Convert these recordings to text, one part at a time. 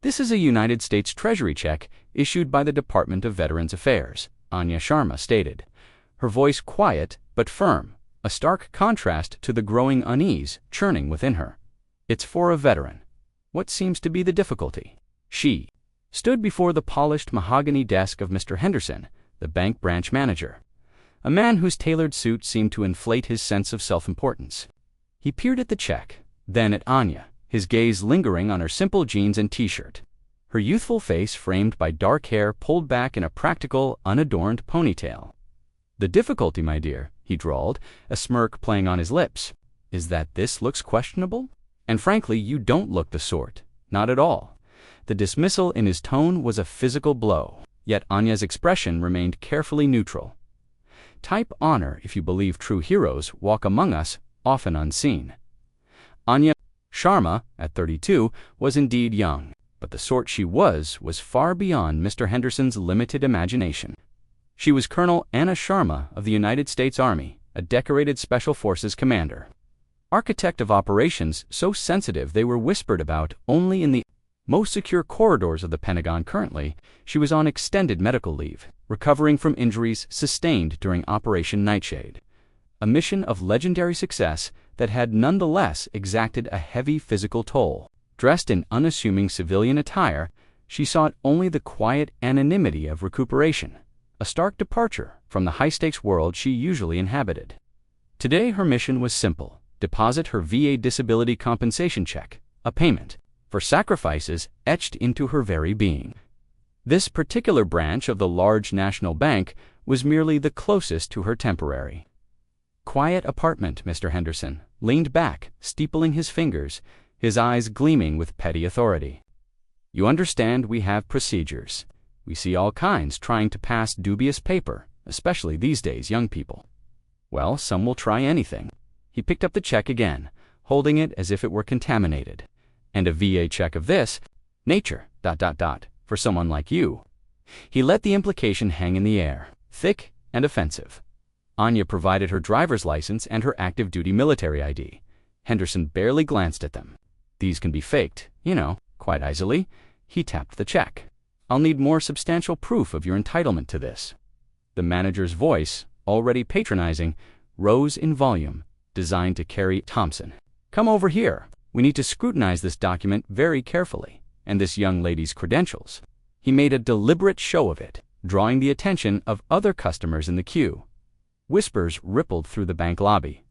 "This is a United States Treasury check issued by the Department of Veterans Affairs," Anya Sharma stated, her voice quiet but firm, a stark contrast to the growing unease churning within her. "It's for a veteran." What seems to be the difficulty? She stood before the polished mahogany desk of Mr. Henderson, the bank branch manager, a man whose tailored suit seemed to inflate his sense of self-importance. He peered at the check, then at Anya, his gaze lingering on her simple jeans and t-shirt, her youthful face framed by dark hair pulled back in a practical, unadorned ponytail. "The difficulty, my dear," he drawled, a smirk playing on his lips, "is that this looks questionable? And frankly, you don't look the sort. Not at all." The dismissal in his tone was a physical blow, yet Anya's expression remained carefully neutral. Type honor if you believe true heroes walk among us, often unseen. Anya Sharma, at 32, was indeed young, but the sort she was far beyond Mr. Henderson's limited imagination. She was Colonel Anna Sharma of the United States Army, a decorated Special Forces commander. Architect of operations so sensitive they were whispered about only in the most secure corridors of the Pentagon. Currently, she was on extended medical leave, recovering from injuries sustained during Operation Nightshade, a mission of legendary success that had nonetheless exacted a heavy physical toll. Dressed in unassuming civilian attire, she sought only the quiet anonymity of recuperation, a stark departure from the high-stakes world she usually inhabited. Today her mission was simple: deposit her VA disability compensation check, a payment for sacrifices etched into her very being. This particular branch of the large national bank was merely the closest to her temporary quiet apartment. Mr. Henderson leaned back, steepling his fingers, his eyes gleaming with petty authority. "You understand we have procedures. We see all kinds trying to pass dubious paper, especially these days, young people. Well, some will try anything." He picked up the check again, holding it as if it were contaminated. "And a VA check of this nature, for someone like you." He let the implication hang in the air, thick and offensive. Anya provided her driver's license and her active duty military ID. Henderson barely glanced at them. "These can be faked, quite easily." He tapped the check. "I'll need more substantial proof of your entitlement to this." The manager's voice, already patronizing, rose in volume, designed to carry Thompson. "Come over here. We need to scrutinize this document very carefully, and this young lady's credentials." He made a deliberate show of it, drawing the attention of other customers in the queue. Whispers rippled through the bank lobby.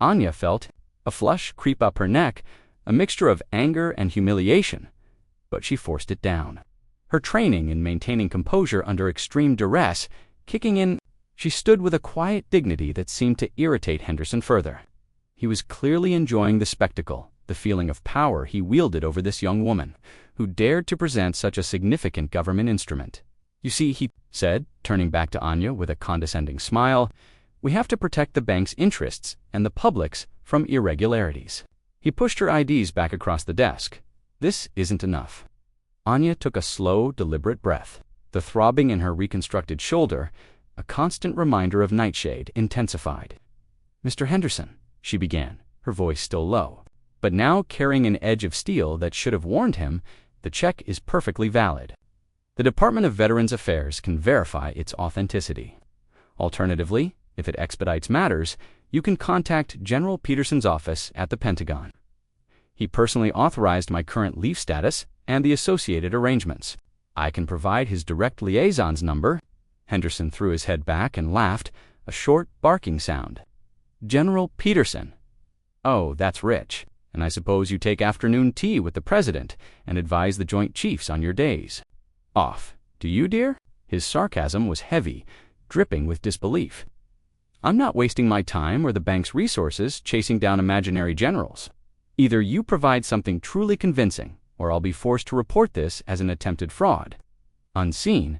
Anya felt a flush creep up her neck, a mixture of anger and humiliation, but she forced it down. Her training in maintaining composure under extreme duress kicking in, she stood with a quiet dignity that seemed to irritate Henderson further. He was clearly enjoying the spectacle, the feeling of power he wielded over this young woman, who dared to present such a significant government instrument. "You see," he said, turning back to Anya with a condescending smile, "we have to protect the bank's interests and the public's from irregularities." He pushed her IDs back across the desk. "This isn't enough." Anya took a slow, deliberate breath. The throbbing in her reconstructed shoulder, a constant reminder of Nightshade, intensified. "Mr. Henderson," she began, her voice still low, but now carrying an edge of steel that should have warned him, "the check is perfectly valid. The Department of Veterans Affairs can verify its authenticity. Alternatively, if it expedites matters, you can contact General Peterson's office at the Pentagon. He personally authorized my current leave status and the associated arrangements. I can provide his direct liaison's number." Henderson threw his head back and laughed, a short, barking sound. "General Peterson. Oh, that's rich. And I suppose you take afternoon tea with the President and advise the Joint Chiefs on your days off. Do you, dear?" His sarcasm was heavy, dripping with disbelief. "I'm not wasting my time or the bank's resources chasing down imaginary generals. Either you provide something truly convincing, or I'll be forced to report this as an attempted fraud." Unseen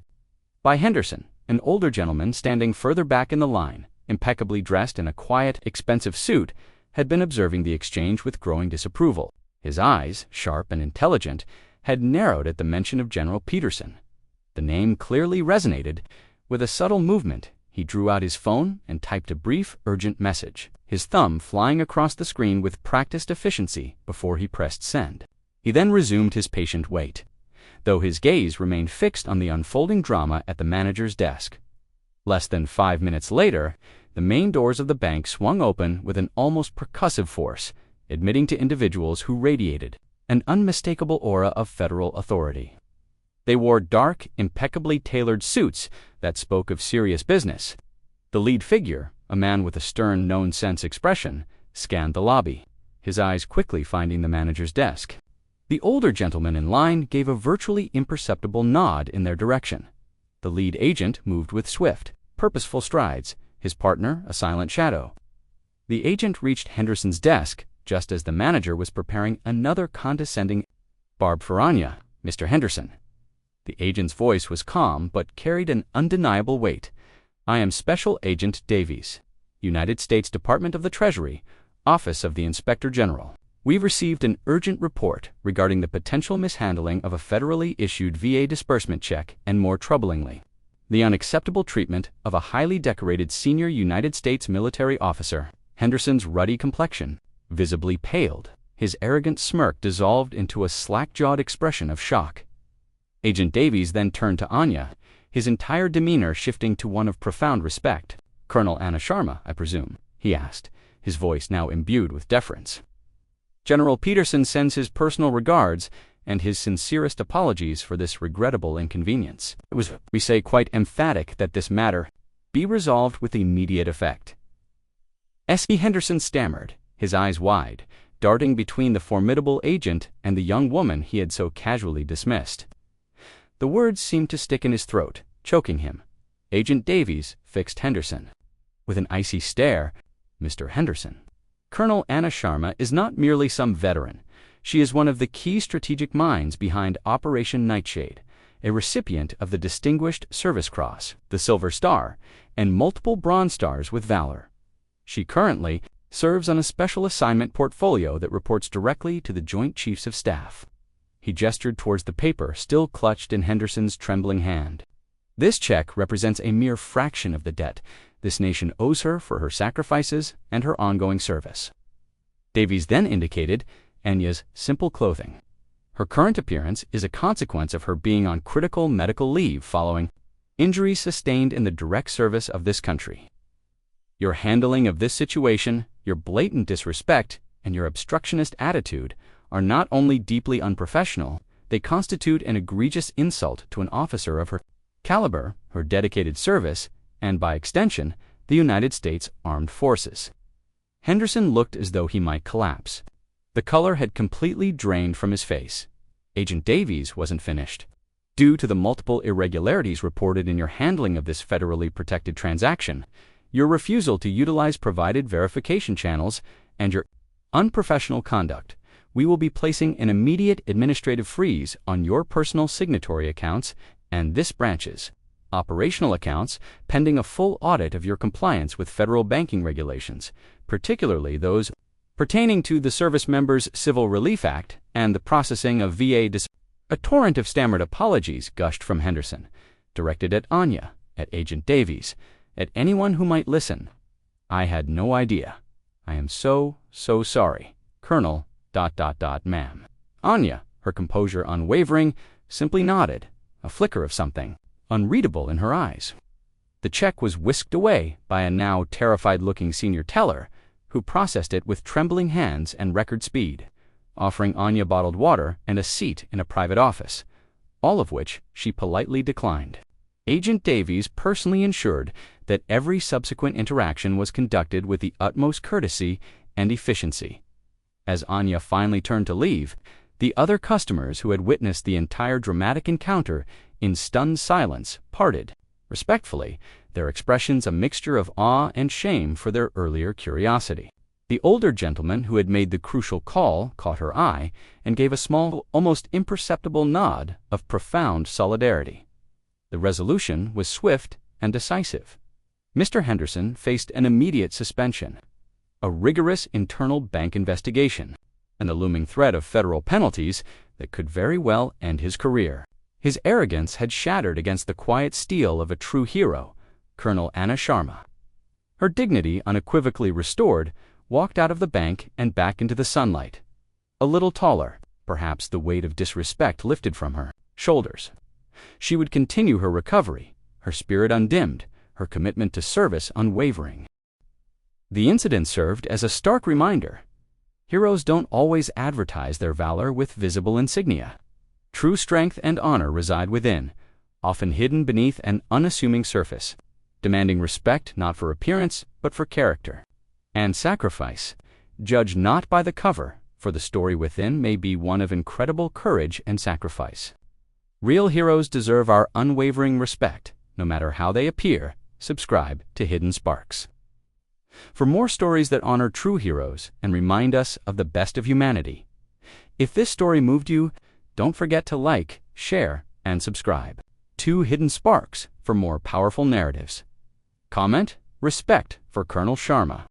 by Henderson, an older gentleman standing further back in the line, impeccably dressed in a quiet, expensive suit, had been observing the exchange with growing disapproval. His eyes, sharp and intelligent, had narrowed at the mention of General Peterson. The name clearly resonated. With a subtle movement, he drew out his phone and typed a brief, urgent message, his thumb flying across the screen with practiced efficiency before he pressed send. He then resumed his patient wait, though his gaze remained fixed on the unfolding drama at the manager's desk. Less than 5 minutes later, the main doors of the bank swung open with an almost percussive force, admitting to individuals who radiated an unmistakable aura of federal authority. They wore dark, impeccably tailored suits that spoke of serious business. The lead figure, a man with a stern, no-sense expression, scanned the lobby, his eyes quickly finding the manager's desk. The older gentleman in line gave a virtually imperceptible nod in their direction. The lead agent moved with swift, purposeful strides, his partner a silent shadow. The agent reached Henderson's desk just as the manager was preparing another condescending barb for Anya, Mr. Henderson. The agent's voice was calm but carried an undeniable weight. "I am Special Agent Davies, United States Department of the Treasury, Office of the Inspector General. We've received an urgent report regarding the potential mishandling of a federally issued VA disbursement check and, more troublingly, the unacceptable treatment of a highly decorated senior United States military officer." Henderson's ruddy complexion visibly paled. His arrogant smirk dissolved into a slack-jawed expression of shock. Agent Davies then turned to Anya, his entire demeanor shifting to one of profound respect. "Colonel Anna Sharma, I presume?" he asked, his voice now imbued with deference. "General Peterson sends his personal regards and his sincerest apologies for this regrettable inconvenience. It was, we say, quite emphatic that this matter be resolved with immediate effect." S.E. Henderson stammered, his eyes wide, darting between the formidable agent and the young woman he had so casually dismissed. The words seemed to stick in his throat, choking him. Agent Davies fixed Henderson with an icy stare. "Mr. Henderson, Colonel Anna Sharma is not merely some veteran. She is one of the key strategic minds behind Operation Nightshade, a recipient of the Distinguished Service Cross, the Silver Star, and multiple Bronze Stars with Valor. She currently serves on a special assignment portfolio that reports directly to the Joint Chiefs of Staff." He gestured towards the paper still clutched in Henderson's trembling hand. "This check represents a mere fraction of the debt this nation owes her for her sacrifices and her ongoing service." Davies then indicated Anya's simple clothing. "Her current appearance is a consequence of her being on critical medical leave following injuries sustained in the direct service of this country. Your handling of this situation, your blatant disrespect, and your obstructionist attitude are not only deeply unprofessional, they constitute an egregious insult to an officer of her caliber, her dedicated service, and by extension, the United States Armed Forces." Henderson looked as though he might collapse. The color had completely drained from his face. "Agent Davies wasn't finished. Due to the multiple irregularities reported in your handling of this federally protected transaction, your refusal to utilize provided verification channels, and your unprofessional conduct, we will be placing an immediate administrative freeze on your personal signatory accounts and this branch's operational accounts pending a full audit of your compliance with federal banking regulations, particularly those pertaining to the Service Members Civil Relief Act and the processing of VA A torrent of stammered apologies gushed from Henderson, directed at Anya, at Agent Davies, at anyone who might listen. "I had no idea. I am so sorry, Colonel ... ma'am." Anya, her composure unwavering, simply nodded, a flicker of something unreadable in her eyes. The check was whisked away by a now terrified-looking senior teller, who processed it with trembling hands and record speed, offering Anya bottled water and a seat in a private office, all of which she politely declined. Agent Davies personally ensured that every subsequent interaction was conducted with the utmost courtesy and efficiency. As Anya finally turned to leave, the other customers who had witnessed the entire dramatic encounter in stunned silence parted, respectfully, their expressions a mixture of awe and shame for their earlier curiosity. The older gentleman who had made the crucial call caught her eye and gave a small, almost imperceptible nod of profound solidarity. The resolution was swift and decisive. Mr. Henderson faced an immediate suspension, a rigorous internal bank investigation, and the looming threat of federal penalties that could very well end his career. His arrogance had shattered against the quiet steel of a true hero, Colonel Anna Sharma. Her dignity unequivocally restored, walked out of the bank and back into the sunlight. A little taller, perhaps the weight of disrespect lifted from her. shoulders. She would continue her recovery, her spirit undimmed, her commitment to service unwavering. The incident served as a stark reminder. Heroes don't always advertise their valor with visible insignia. True strength and honor reside within, often hidden beneath an unassuming surface, demanding respect not for appearance but for character. And sacrifice, judged not by the cover, for the story within may be one of incredible courage and sacrifice. Real heroes deserve our unwavering respect, no matter how they appear. Subscribe to Hidden Sparks for more stories that honor true heroes and remind us of the best of humanity. If this story moved you, don't forget to like, share, and subscribe to Hidden Sparks for more powerful narratives. Comment, respect for Colonel Sharma.